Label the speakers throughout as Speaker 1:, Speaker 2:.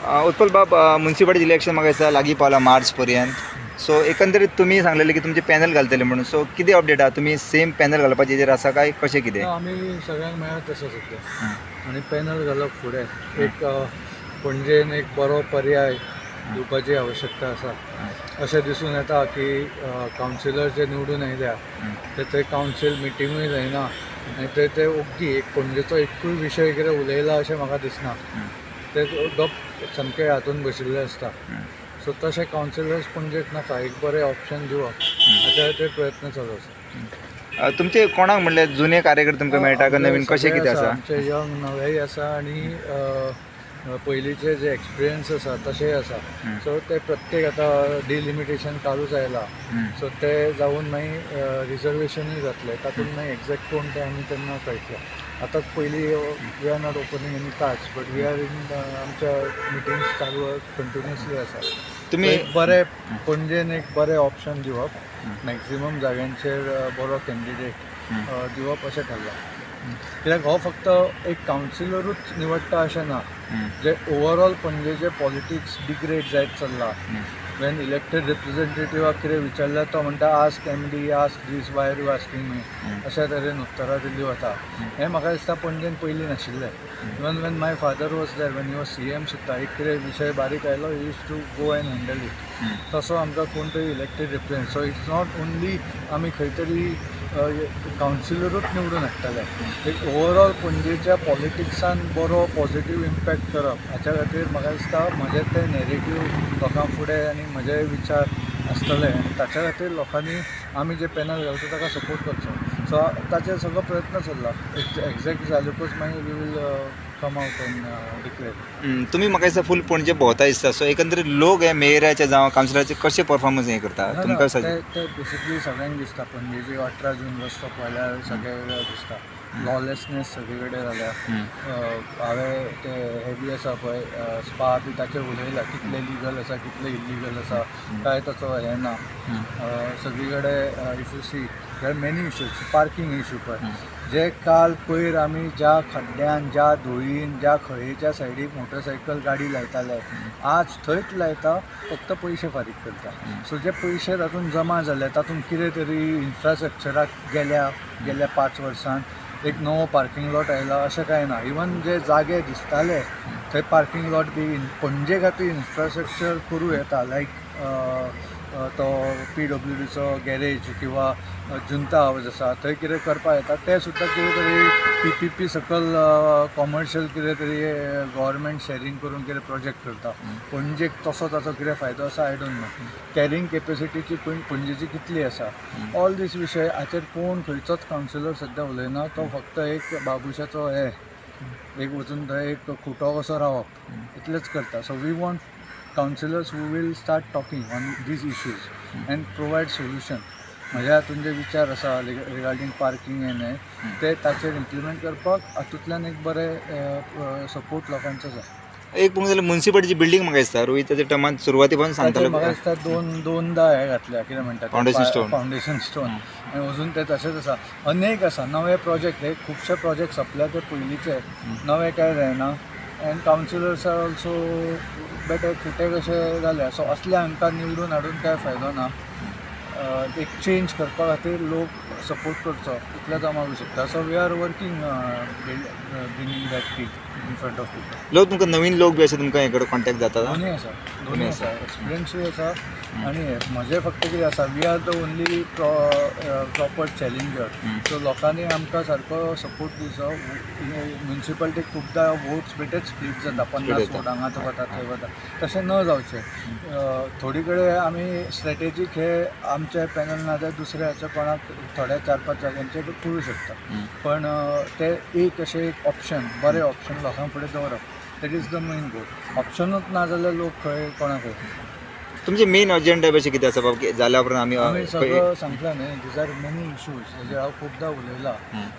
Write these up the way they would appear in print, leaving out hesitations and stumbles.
Speaker 1: उत्पल बाब, municipality election म्हाका दिसता लागीं पावला मार्च पर्यंत. सो एकंदरीत तुमी सांगलेलें की तुमचे पॅनल घालतले म्हणून. सो कितें अपडेट आहा, तुमी सेम पॅनल घालपाचे हेजेर आसा काय कशें कितें?
Speaker 2: आमी सगळ्यांक मेळत तसो सद्या आनी पॅनल घालप फुडें एक पणजेन एक बरो पर्याय दिवपाची आवश्यकता आसा. अशें दिसून येता की कावन्सिलर जे निवडून येयल्या ते थंय कावन्सील मिटिंगूय जायना आनी ते ओग्गी एक पणजेचो एकूय विशय कितें उलयला अशें म्हाका दिसना. ते गप सामके हातून बशिल्ले आसता. सो तशें कावन्सिलर्स पणजेक नाका, एक बरें ऑप्शन दिवप हाच्या खातीर प्रयत्न चालू आसा.
Speaker 1: तुमचे कोणाक म्हणल्यार जुने कार्यकर्ते तुमकां मेळटा काय नवीन, कशें कितें आसा?
Speaker 2: आमचे यंग नवेय आसा आनी पयलींचे जे एक्सपिरियन्स आसा तशेंय आसा. सो ते प्रत्येक आतां डिलिमिटेशन चालूच आयला. सो ते जावन मागीर रिजर्वेशनूय जातले, तातूंत मागीर एक्झॅक्ट कोण ते आमी तेन्ना कळटलें. आतांच पयलीं we are not opening any cards but we are in आमच्या मिटिंग्स चालू कंटिन्युअसली आसा.
Speaker 1: तुमी
Speaker 2: एक बरें पणजेन एक बरें ऑप्शन दिवप, मॅक्झिमम जाग्यांचेर बरो कॅन्डिडेट दिवप अशें थारलां. कित्याक हो फक्त एक कावन्सिलरूच निवडटा अशें ना, जे ओवरऑल पणजेचे पॉलिटिक्स डिग्रेड जायत चल्ला. वेन इलेक्टेड रिप्रेझेंटेटिव्हाक कितें विचारल्यार तो म्हणटा ask MD, ask this, why are you asking me, अशा तरेन उत्तरां दिल्लीं वता. हें म्हाका दिसता पणजेन पयलीं नाशिल्लें. Even when my father was there, when he was CM सुद्दां, एक कितें विशय बारीक आयलो he used to go and handle it. तसो आमकां कोण तरी elected representative. So it's not only आमी खंय तरी कावन्सिलरूच निवडून हाडटले, एक ओवरऑल पणजेच्या पॉलिटिक्सान बरो पॉझिटीव इम्पॅक्ट करप हाच्या खातीर म्हाका दिसता म्हजें तें नॅरेटीव लोकां फुडें आनी म्हजे विचार आसतले. ताच्या खातीर लोकांनी आमी जे पॅनल घालता ताका सपोर्ट करचो. सो ताचेर सगळो प्रयत्न चल्ला. एक्झॅक्ट जालेकूच मागीर we will come out and declare.
Speaker 1: तुमी म्हाका दिसता फूल पणजे भोंवता दिसता. सो एकंदरीत लोक हे मेयराचे जावं कावन्सिलराचे कशें परफॉर्मन्स हें करता तुमकां
Speaker 2: ते बेसिकली सगळ्यांक दिसता. पणजेची 18 जून रस्तो पळयल्यार सगळे दिसता. लॉलेसनेस सगळे कडेन जाल्या. हांवें ते हे बी आसा पळय स्पा बी ताचेर उलयला, कितले लिगल आसा कितले इल्लिगल आसा काय ताचो हें ना. सगळी कडेन if you see there are many issues. Parking issue पळय, जे काल पयर आमी ज्या खड्ड्यान, ज्या धुळीन, ज्या खळयेच्या सायडीक मोटरसायकल गाडी लायताले, आज थंयच लायता, फक्त पयशे फारीक करता. सो जे पयशे तातूंत जमा जाले तातूंत कितें तरी इन्फ्रास्ट्रक्चराक गेल्या 5 वर्सान एक नवो पार्किंग लॉट आयला अशें कांय ना. इवन जे जागे दिसताले थंय पार्किंग लॉट बी पणजे खातीर इन्फ्रास्ट्रक्चर करूं येता. लायक तो PWDचो गॅरेज किंवा जुंता हावज आसा थंय कितें करपाक येता तें सुद्दां कितें तरी PPP सकल कॉमर्शियल कितें तरी गव्हर्मेंट शेअरिंग करून कितें प्रोजेक्ट करता. पणजेक तसो ताचो कितें फायदो आसा आय डोंट नो. कॅरिंग कॅपेसिटीची पणजेची कितली आसा, ऑल दीस विशय हाचेर कोण खंयचोच कावन्सिलर सद्या उलयना. तो फक्त एक बाबुशाचो एक वचून थंय एक खुटो कसो रावप इतलेंच करता. So we want councillors who will start talking on these issues and provide solution. म्हज्या हातून जे विचार आसा रिगार्डींग पार्किंग हें ते ताचेर इम्प्लिमेंट करपाक हातूंतल्यान एक बरें सपोर्ट लोकांचो जाय.
Speaker 1: एक पळोवंक जाल्यार म्युन्सिपालिटीची बिल्डींग म्हाका दिसता रोहिताच्या टर्मान सुरवाती पासून सांगतालो
Speaker 2: म्हाका दिसता दोनदा हे घातल्या कितें म्हणटा फावंडेशन स्टोन आनी अजून ते तशेंच आसा. अनेक आसा नवे प्रोजेक्ट. हे खुबशे प्रोजेक्ट सोंपल्या ते पयलींचे, नवे कांय जायना. End councillors R also better कितें कशें जाल्या. सो असले हांकां निवडून हाडून कांय फायदो ना. एक चेंज करपा खातीर लोक सपोर्ट करचो इतलेंच हांव मागूं शकता. So we are working bringing that peak in front of people.
Speaker 1: लोक तुमकां नवीन लोक बी अशे तुमकां हे कडेन कॉन्टॅक्ट जाता?
Speaker 2: दोन्ही आसा एक्सपिरियन्सूय आसा आनी म्हजें फक्त कितें आसा, we are the only proper challenger. So लोकांनी आमकां सारको सपोर्ट दिवचो. म्युन्सिपालिटीक खुबदां वोट्स बेटेच स्प्लीट जाता, 50 वोट हांगा तो वता थंय वता. तशें न जावचें. थोडी कडेन आमी स्ट्रॅटेजीक हे आमचे पॅनल ना जाल्यार दुसऱ्याचे कोणाक थोड्या 4-5 जाग्यांचेर करूं शकता. पण ते एक अशें एक ऑप्शन, बरें ऑप्शन लोकां फुडें दवरप, that is the main goal. ऑप्शनूच ना जाल्यार लोक खंय कोणाक
Speaker 1: तुमचे मेन अजेंडा अशें कितें आसा बाबा जाल्या उपरांत
Speaker 2: आमी सगळं सांगला न्ही. दीज आर मेनी इश्यूज हेजेर हांव खुबदां उलयलां.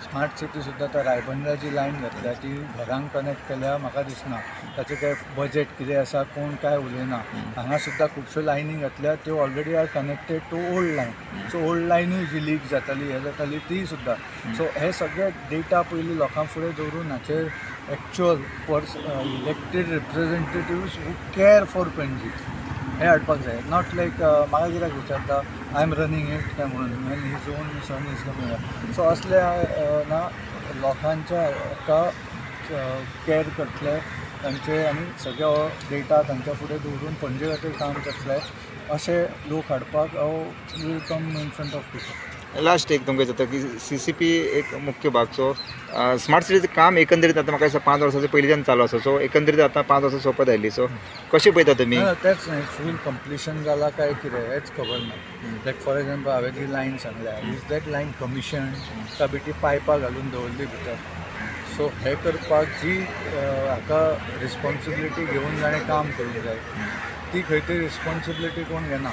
Speaker 2: स्मार्ट सिटी सुद्दां आतां रायबंदराची लायन घातल्या, ती घरांक कनेक्ट केल्या म्हाका दिसना. ताचें काय बजेट कितें आसा कोण काय उलयना. हांगा सुद्दां खुबश्यो लायनी घातल्या, त्यो already are connected to old line. So old लायनूय जी लीक जाताली हें जाताली ती सुद्दां. सो हे सगळे डेटा पयलीं लोकां फुडें दवरून हाचेर actual elected representatives who care for Panaji हे हाडपाक जाय. नॉट लायक म्हाका कित्याक विचारता आय एम रनिंग इट काय म्हणून आनी his own son is coming. So असले ना लोकांच्या हाका केअर करतले तांचे आनी सगळो डेटा तांच्या फुडें दवरून पणजे खातीर काम करतले अशे लोक हाडपाक हांव will come in front of people.
Speaker 1: Last एक तुमकां जाता की CCP एक मुख्य भाग. सो स्मार्ट सिटीचं काम एकंदरीत आता म्हाका दिसता 5 वर्सांच्या पयलींच्यान चालू आसा. सो एकंदरीत आता 5 वर्सां सोंपत आयली. सो कशें पळयता तुमी?
Speaker 2: तेच न्ही फूल कंप्लिशन जाला काय कितें हेच खबर ना. लायक फॉर एग्जाम्पल हांवें जी लायन सांगल्या इज दॅट लायन कमिशन काय बिटी पायपां घालून दवरली भितर. सो हे करपाक जी हाका रिस्पॉन्सिबिलिटी घेवन जाणें काम करूंक जाय ती खंय तरी रिस्पॉन्सिबिलिटी कोण घेना.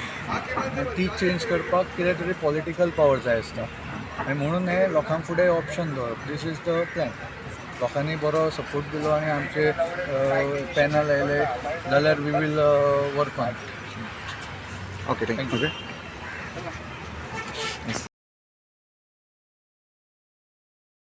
Speaker 2: ती चेंज करपाक कितें तरी पॉलिटिकल पावर जाय आसता आनी म्हणून हे लोकां फुडें ऑप्शन दवरप. This is the plan. लोकांनी बरो सपोर्ट दिलो आनी आमचे पॅनल आयले जाल्यार we will work on.
Speaker 1: Okay thank you.